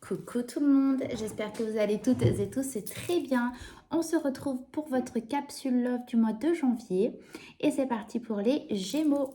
Coucou tout le monde, j'espère que vous allez toutes et tous très bien. On se retrouve pour votre capsule Love du mois de janvier et c'est parti pour les Gémeaux.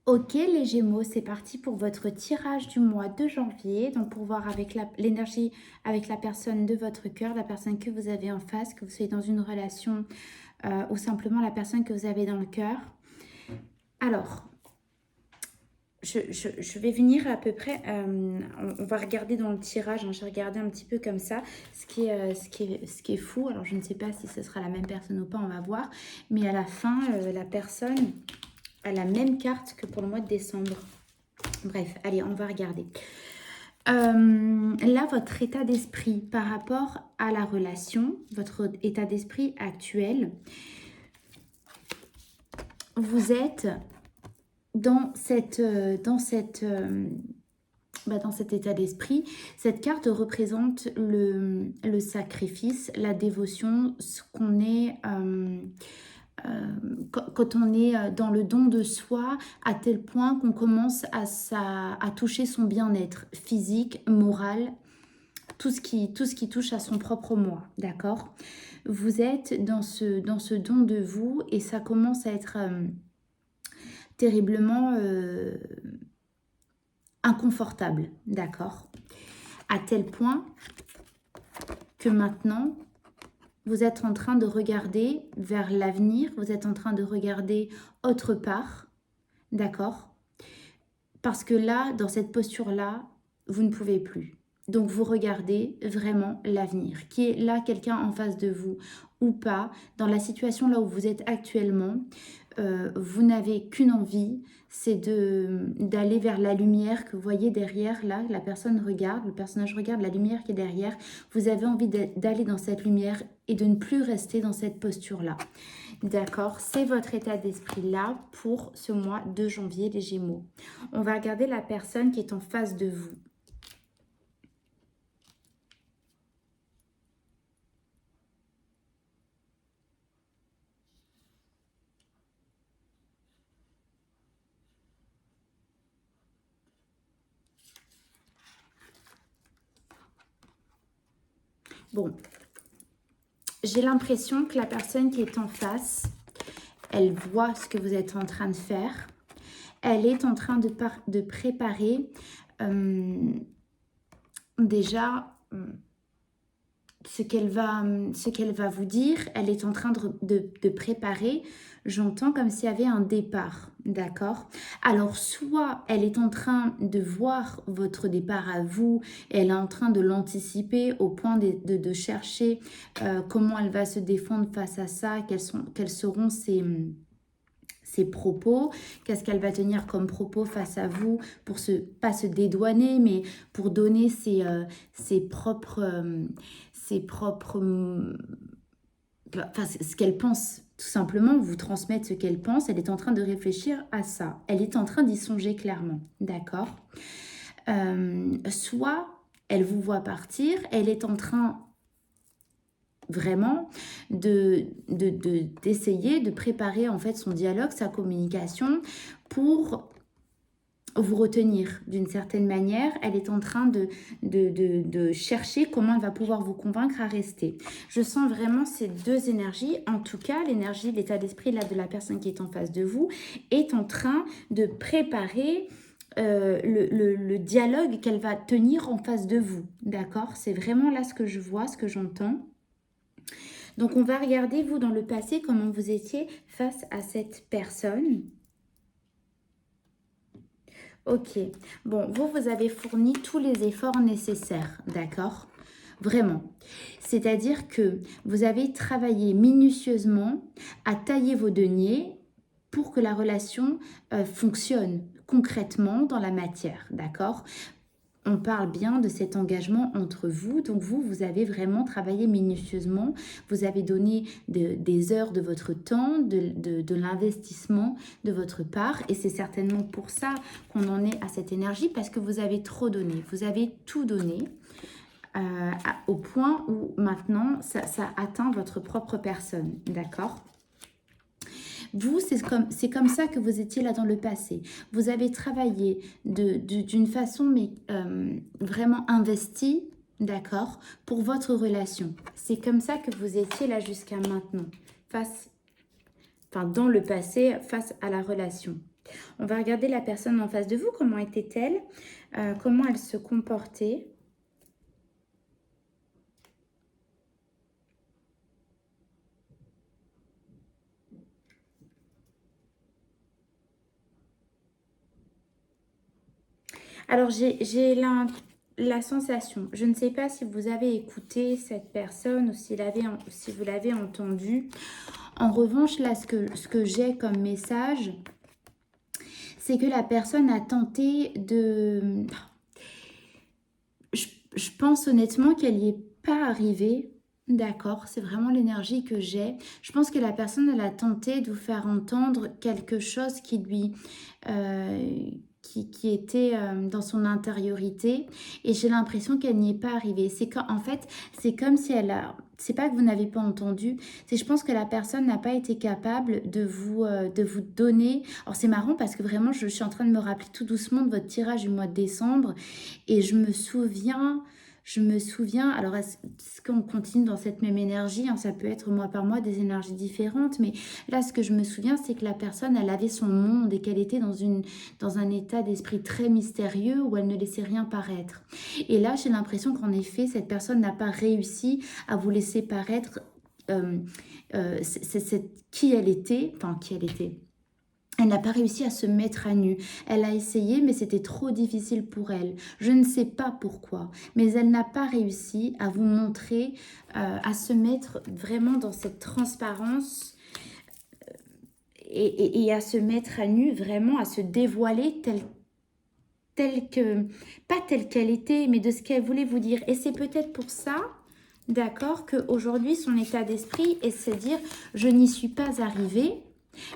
Ok les Gémeaux, c'est parti pour votre tirage du mois de janvier. Donc pour voir avec l'énergie, avec la personne de votre cœur, la personne que vous avez en face, que vous soyez dans une relation ou simplement la personne que vous avez dans le cœur. Alors, je vais venir à peu près, on va regarder dans le tirage, hein, j'ai regardé un petit peu comme ça, ce qui est fou. Alors je ne sais pas si ce sera la même personne ou pas, on va voir. Mais à la fin, la personne a la même carte que pour le mois de décembre. Bref, allez, on va regarder. Là, votre état d'esprit par rapport à la relation, votre état d'esprit actuel, vous êtes dans cet état d'esprit. Cette carte représente le sacrifice, la dévotion, ce qu'on est quand on est dans le don de soi, à tel point qu'on commence à toucher son bien-être physique, moral, tout ce qui touche à son propre moi, d'accord? Vous êtes dans ce don de vous et ça commence à être terriblement inconfortable, d'accord? À tel point que maintenant, vous êtes en train de regarder vers l'avenir, vous êtes en train de regarder autre part, d'accord? Parce que là, dans cette posture-là, vous ne pouvez plus. Donc, vous regardez vraiment l'avenir. Qui est là, quelqu'un en face de vous ou pas, dans la situation là où vous êtes actuellement, vous n'avez qu'une envie, c'est d'aller vers la lumière que vous voyez derrière, là, la personne regarde, le personnage regarde la lumière qui est derrière. Vous avez envie d'aller dans cette lumière et de ne plus rester dans cette posture-là. D'accord, c'est votre état d'esprit là pour ce mois de janvier, les Gémeaux. On va regarder la personne qui est en face de vous. Bon, j'ai l'impression que la personne qui est en face, elle voit ce que vous êtes en train de faire. Elle est en train de préparer déjà ce qu'elle va vous dire. Elle est en train de préparer, j'entends comme s'il y avait un départ, d'accord? Alors, soit elle est en train de voir votre départ à vous, et elle est en train de l'anticiper au point de chercher comment elle va se défendre face à ça, quels seront ses propos, qu'est-ce qu'elle va tenir comme propos face à vous pour pas se dédouaner, mais pour donner ses propres enfin, ce qu'elle pense, tout simplement, vous transmettre ce qu'elle pense. Elle est en train de réfléchir à ça. Elle est en train d'y songer clairement, d'accord? Soit elle vous voit partir, elle est en train vraiment d'essayer de préparer en fait son dialogue, sa communication pour vous retenir d'une certaine manière. Elle est en train de chercher comment elle va pouvoir vous convaincre à rester. Je sens vraiment ces deux énergies. En tout cas, l'énergie, l'état d'esprit là de la personne qui est en face de vous est en train de préparer le dialogue qu'elle va tenir en face de vous. D'accord? C'est vraiment là ce que je vois, ce que j'entends. Donc, on va regarder, vous, dans le passé, comment vous étiez face à cette personne. Ok. Bon, vous avez fourni tous les efforts nécessaires, d'accord? Vraiment. C'est-à-dire que vous avez travaillé minutieusement à tailler vos deniers pour que la relation fonctionne concrètement dans la matière, d'accord? on parle bien de cet engagement entre vous. Donc vous avez vraiment travaillé minutieusement. Vous avez donné des heures de votre temps, de l'investissement de votre part. Et c'est certainement pour ça qu'on en est à cette énergie, parce que vous avez trop donné. Vous avez tout donné au point où maintenant, ça atteint votre propre personne. D'accord ? Vous, c'est comme ça que vous étiez là dans le passé. Vous avez travaillé d'une façon mais vraiment investie, d'accord, pour votre relation. C'est comme ça que vous étiez là jusqu'à maintenant, dans le passé, face à la relation. On va regarder la personne en face de vous, comment était-elle, comment elle se comportait. Alors, j'ai la sensation, je ne sais pas si vous avez écouté cette personne ou si vous l'avez entendue. En revanche, là, ce que j'ai comme message, c'est que la personne a tenté de... Je pense honnêtement qu'elle n'y est pas arrivée. D'accord, c'est vraiment l'énergie que j'ai. Je pense que la personne, elle a tenté de vous faire entendre quelque chose qui lui... qui était dans son intériorité, et j'ai l'impression qu'elle n'y est pas arrivée. En fait, c'est comme si elle a... C'est pas que vous n'avez pas entendu, c'est je pense que la personne n'a pas été capable de vous donner... Alors c'est marrant parce que vraiment, je suis en train de me rappeler tout doucement de votre tirage du mois de décembre, et je me souviens, alors est-ce qu'on continue dans cette même énergie, hein, ça peut être mois par mois des énergies différentes, mais là ce que je me souviens, c'est que la personne, elle avait son monde et qu'elle était dans un état d'esprit très mystérieux où elle ne laissait rien paraître. Et là, j'ai l'impression qu'en effet, cette personne n'a pas réussi à vous laisser paraître qui elle était. Elle n'a pas réussi à se mettre à nu. Elle a essayé, mais c'était trop difficile pour elle. Je ne sais pas pourquoi, mais elle n'a pas réussi à vous montrer, à se mettre vraiment dans cette transparence et à se mettre à nu, vraiment à se dévoiler pas telle qu'elle était, mais de ce qu'elle voulait vous dire. Et c'est peut-être pour ça, d'accord, qu'aujourd'hui, son état d'esprit est de se dire « je n'y suis pas arrivée ».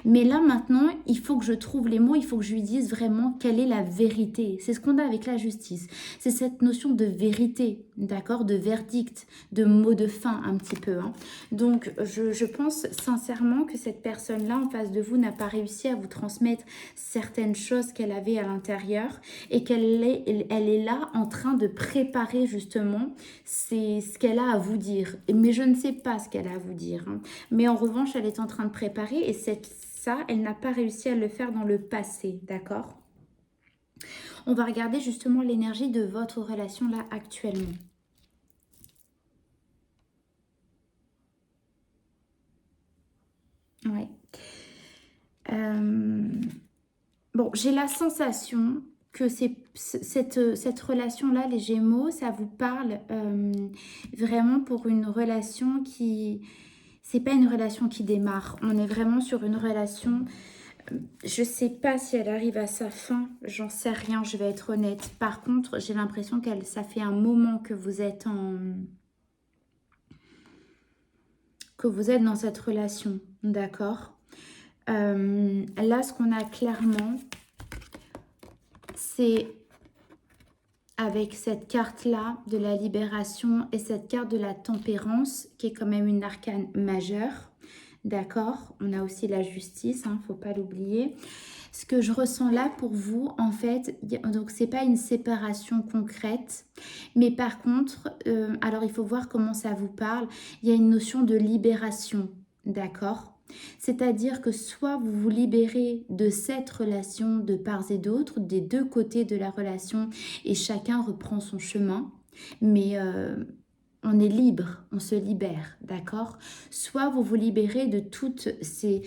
Mais là, maintenant, il faut que je trouve les mots, il faut que je lui dise vraiment quelle est la vérité. C'est ce qu'on a avec la justice. C'est cette notion de vérité, d'accord, de verdict, de mot de fin un petit peu. Hein. Donc, je pense sincèrement que cette personne-là en face de vous n'a pas réussi à vous transmettre certaines choses qu'elle avait à l'intérieur et elle est là en train de préparer justement ce qu'elle a à vous dire. Mais je ne sais pas ce qu'elle a à vous dire. Hein. Mais en revanche, elle est en train de préparer et elle n'a pas réussi à le faire dans le passé, d'accord? On va regarder justement l'énergie de votre relation là actuellement. Ouais. Bon, j'ai la sensation que cette relation-là, les Gémeaux, ça vous parle vraiment pour une relation qui... C'est pas une relation qui démarre. On est vraiment sur une relation... Je sais pas si elle arrive à sa fin. J'en sais rien, je vais être honnête. Par contre, j'ai l'impression que ça fait un moment que vous êtes dans cette relation. D'accord ? Là, ce qu'on a clairement, c'est avec cette carte-là de la libération et cette carte de la tempérance, qui est quand même une arcane majeure. D'accord, on a aussi la justice, hein, faut pas l'oublier. Ce que je ressens là pour vous, en fait, donc c'est pas une séparation concrète, mais par contre, alors il faut voir comment ça vous parle. Il y a une notion de libération, d'accord. C'est-à-dire que soit vous vous libérez de cette relation de part et d'autre, des deux côtés de la relation, et chacun reprend son chemin, mais on est libre, on se libère, d'accord? Soit vous vous libérez de toutes ces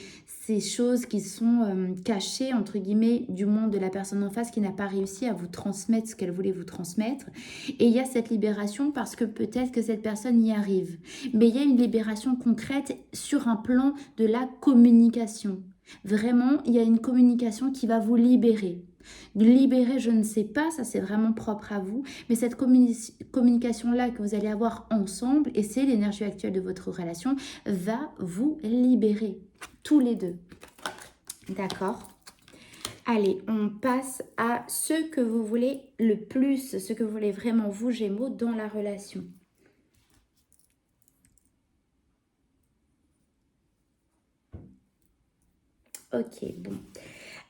choses qui sont cachées, entre guillemets, du monde de la personne en face qui n'a pas réussi à vous transmettre ce qu'elle voulait vous transmettre. Et il y a cette libération parce que peut-être que cette personne y arrive. Mais il y a une libération concrète sur un plan de la communication. Vraiment, il y a une communication qui va vous libérer. Libérer, je ne sais pas, ça c'est vraiment propre à vous. Mais cette communication-là que vous allez avoir ensemble, et c'est l'énergie actuelle de votre relation, va vous libérer. Tous les deux. D'accord? Allez, on passe à ce que vous voulez le plus, ce que vous voulez vraiment vous, Gémeaux, dans la relation. Ok, bon.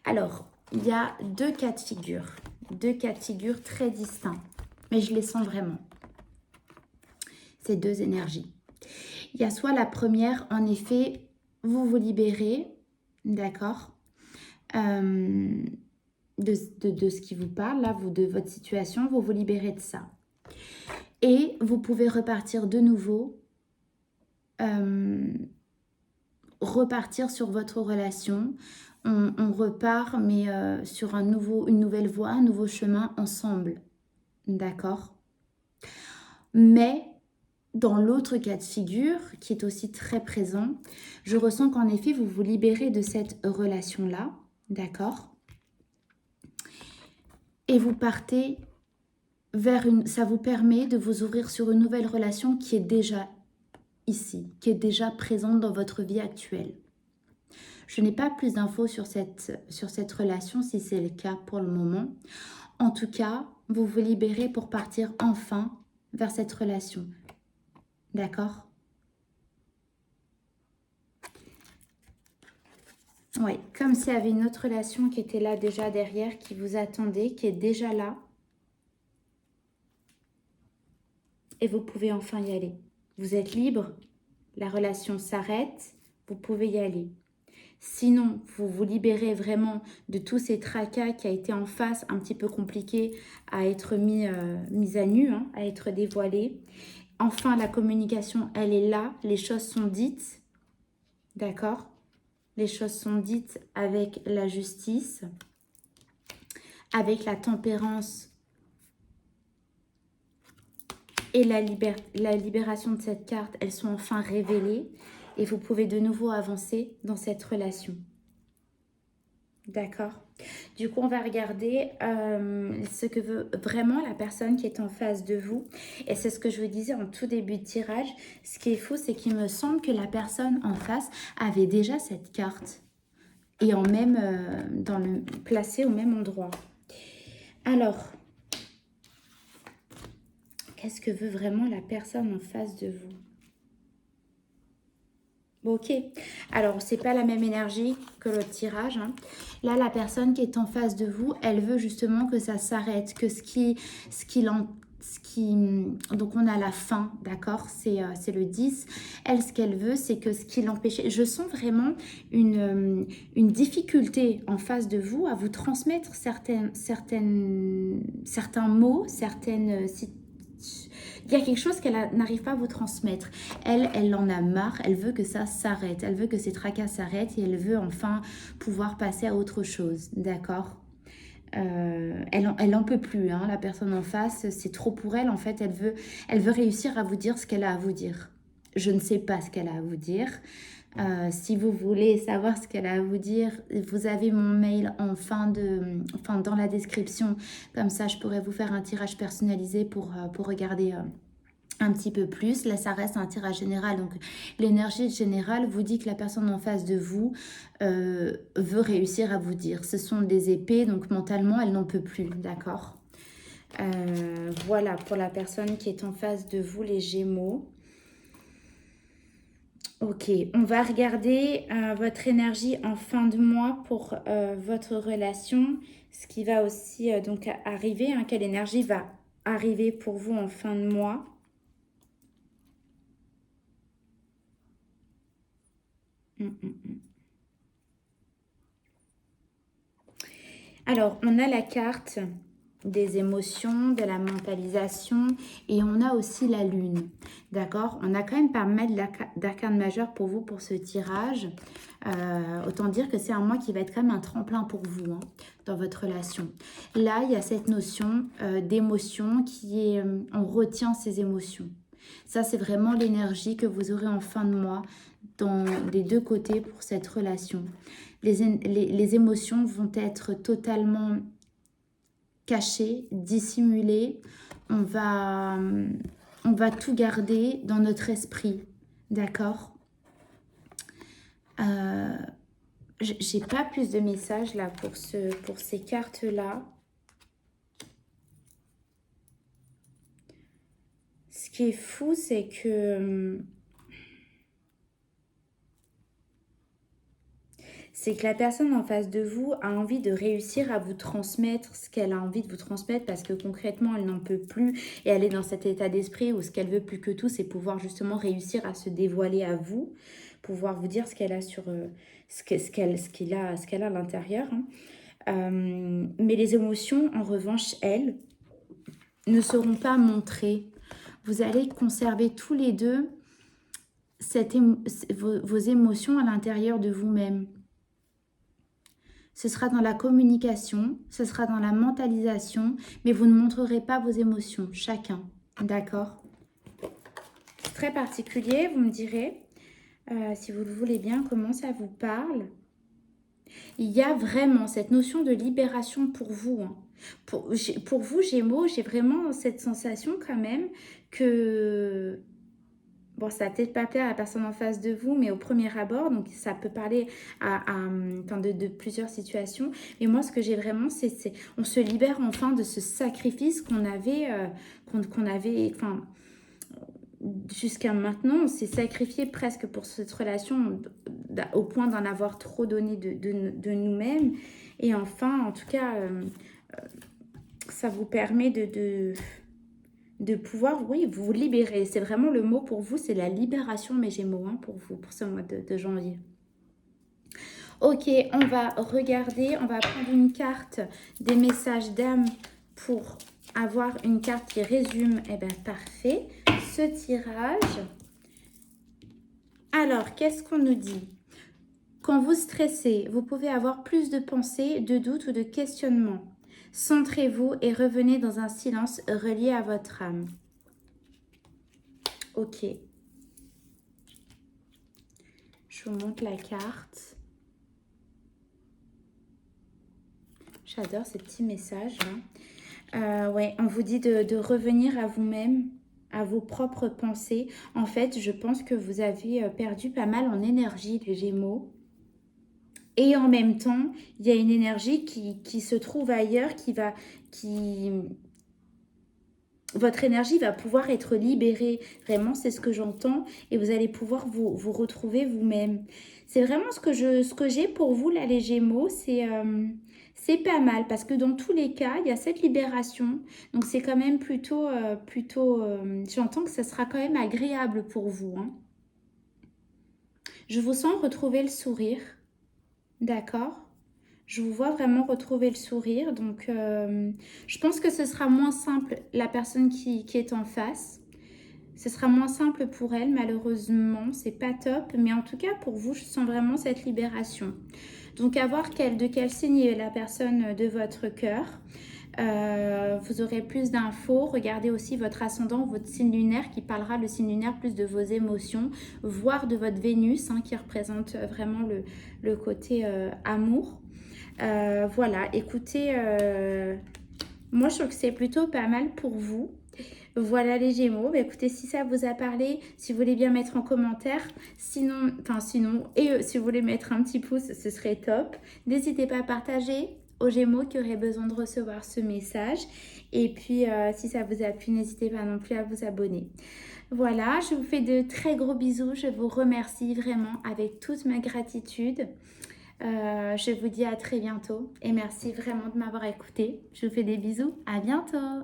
Alors, il y a deux cas de figure. Deux cas de figure très distincts. Mais je les sens vraiment. Ces deux énergies. Il y a soit la première, en effet, vous vous libérez, d'accord, de ce qui vous parle, là, de votre situation, vous vous libérez de ça. Et vous pouvez repartir de nouveau, repartir sur votre relation. On repart, mais sur une nouvelle voie, un nouveau chemin ensemble, d'accord. Mais dans l'autre cas de figure, qui est aussi très présent, je ressens qu'en effet, vous vous libérez de cette relation-là, d'accord? Et vous partez vers ça vous permet de vous ouvrir sur une nouvelle relation qui est déjà ici, qui est déjà présente dans votre vie actuelle. Je n'ai pas plus d'infos sur cette relation, si c'est le cas pour le moment. En tout cas, vous vous libérez pour partir enfin vers cette relation. D'accord? Oui, comme s'il y avait une autre relation qui était là déjà derrière, qui vous attendait, qui est déjà là. Et vous pouvez enfin y aller. Vous êtes libre, la relation s'arrête, vous pouvez y aller. Sinon, vous vous libérez vraiment de tous ces tracas qui a été en face, un petit peu compliqué à être mis à nu, hein, à être dévoilé. Enfin, la communication, elle est là, les choses sont dites, d'accord? Les choses sont dites avec la justice, avec la tempérance et la libération de cette carte, elles sont enfin révélées et vous pouvez de nouveau avancer dans cette relation. D'accord? Du coup, on va regarder ce que veut vraiment la personne qui est en face de vous. Et c'est ce que je vous disais en tout début de tirage. Ce qui est fou, c'est qu'il me semble que la personne en face avait déjà cette carte. Et en même, placée au même endroit. Alors, qu'est-ce que veut vraiment la personne en face de vous? Ok, alors c'est pas la même énergie que l'autre tirage, hein. Là, la personne qui est en face de vous, elle veut justement que ça s'arrête, que donc on a la fin, d'accord, c'est le 10. Elle, ce qu'elle veut, c'est que ce qui l'empêchait, je sens vraiment une difficulté en face de vous à vous transmettre certains mots, il y a quelque chose qu'elle n'arrive pas à vous transmettre. Elle en a marre, elle veut que ça s'arrête, elle veut que ces tracas s'arrêtent et elle veut enfin pouvoir passer à autre chose, d'accord? Elle en peut plus, hein, la personne en face, c'est trop pour elle, en fait, elle veut réussir à vous dire ce qu'elle a à vous dire. Je ne sais pas ce qu'elle a à vous dire. Si vous voulez savoir ce qu'elle a à vous dire, vous avez mon mail dans la description. Comme ça, je pourrais vous faire un tirage personnalisé pour regarder un petit peu plus. Là, ça reste un tirage général. Donc, l'énergie générale vous dit que la personne en face de vous veut réussir à vous dire. Ce sont des épées, donc mentalement, elle n'en peut plus, d'accord? Voilà, pour la personne qui est en face de vous, les Gémeaux. Ok, on va regarder votre énergie en fin de mois pour votre relation. Ce qui va aussi donc arriver, hein, quelle énergie va arriver pour vous en fin de mois. Alors, on a la carte des émotions, de la mentalisation et on a aussi la lune, d'accord? On a quand même pas mal d'arcanes majeures pour vous pour ce tirage. Autant dire que c'est un mois qui va être quand même un tremplin pour vous, hein, dans votre relation. Là, il y a cette notion d'émotion qui est... on retient ces émotions. Ça, c'est vraiment l'énergie que vous aurez en fin de mois des deux côtés pour cette relation. Les émotions vont être totalement cacher, dissimuler. On va tout garder dans notre esprit. D'accord? J'ai pas plus de messages là pour ces cartes-là. Ce qui est fou, c'est que la personne en face de vous a envie de réussir à vous transmettre ce qu'elle a envie de vous transmettre parce que concrètement, elle n'en peut plus et elle est dans cet état d'esprit où ce qu'elle veut plus que tout, c'est pouvoir justement réussir à se dévoiler à vous, pouvoir vous dire ce qu'elle a sur ce qu'elle a à l'intérieur. Mais les émotions, en revanche, elles, ne seront pas montrées. Vous allez conserver tous les deux vos émotions à l'intérieur de vous-même. Ce sera dans la communication, ce sera dans la mentalisation, mais vous ne montrerez pas vos émotions, chacun. D'accord? C'est très particulier, vous me direz, si vous le voulez bien, comment ça vous parle. Il y a vraiment cette notion de libération pour vous. Pour vous, Gémeaux, j'ai vraiment cette sensation quand même que... Bon, ça va peut-être pas plaire à la personne en face de vous, mais au premier abord, donc ça peut parler de plusieurs situations. Et moi, ce que j'ai vraiment, c'est on se libère enfin de ce sacrifice qu'on avait, jusqu'à maintenant, on s'est sacrifié presque pour cette relation au point d'en avoir trop donné de nous-mêmes. Et enfin, en tout cas, ça vous permet de pouvoir, oui, vous libérer. C'est vraiment le mot pour vous, c'est la libération, mes Gémeaux, pour vous, pour ce mois de janvier. Ok, on va regarder, on va prendre une carte des messages d'âme pour avoir une carte qui résume. Eh bien, parfait, ce tirage. Alors, qu'est-ce qu'on nous dit? Quand vous stressez, vous pouvez avoir plus de pensées, de doutes ou de questionnements. Centrez-vous et revenez dans un silence relié à votre âme. Ok. Je vous montre la carte. J'adore ces petits messages. Ouais, on vous dit de revenir à vous-même, à vos propres pensées. En fait, je pense que vous avez perdu pas mal en énergie, les Gémeaux. Et en même temps, il y a une énergie qui se trouve ailleurs, votre énergie va pouvoir être libérée. Vraiment, c'est ce que j'entends. Et vous allez pouvoir vous retrouver vous-même. C'est vraiment ce que j'ai pour vous, là, les Gémeaux. C'est pas mal. Parce que dans tous les cas, il y a cette libération. Donc, c'est quand même plutôt j'entends que ça sera quand même agréable pour vous. Je vous sens retrouver le sourire. D'accord? Je vous vois vraiment retrouver le sourire. Donc, je pense que ce sera moins simple, la personne qui est en face. Ce sera moins simple pour elle, malheureusement. C'est pas top. Mais en tout cas, pour vous, je sens vraiment cette libération. Donc, à voir de quel signe est la personne de votre cœur. Vous aurez plus d'infos. Regardez aussi votre ascendant, votre signe lunaire qui parlera, le signe lunaire, plus de vos émotions, voire de votre Vénus qui représente vraiment le côté amour. Voilà, écoutez, moi je trouve que c'est plutôt pas mal pour vous. Voilà les Gémeaux. Bah, écoutez, si ça vous a parlé, si vous voulez bien mettre en commentaire, si vous voulez mettre un petit pouce, ce serait top. N'hésitez pas à partager aux Gémeaux qui auraient besoin de recevoir ce message. Et puis, si ça vous a plu, n'hésitez pas non plus à vous abonner. Voilà, je vous fais de très gros bisous. Je vous remercie vraiment avec toute ma gratitude. Je vous dis à très bientôt et merci vraiment de m'avoir écouté. Je vous fais des bisous. À bientôt.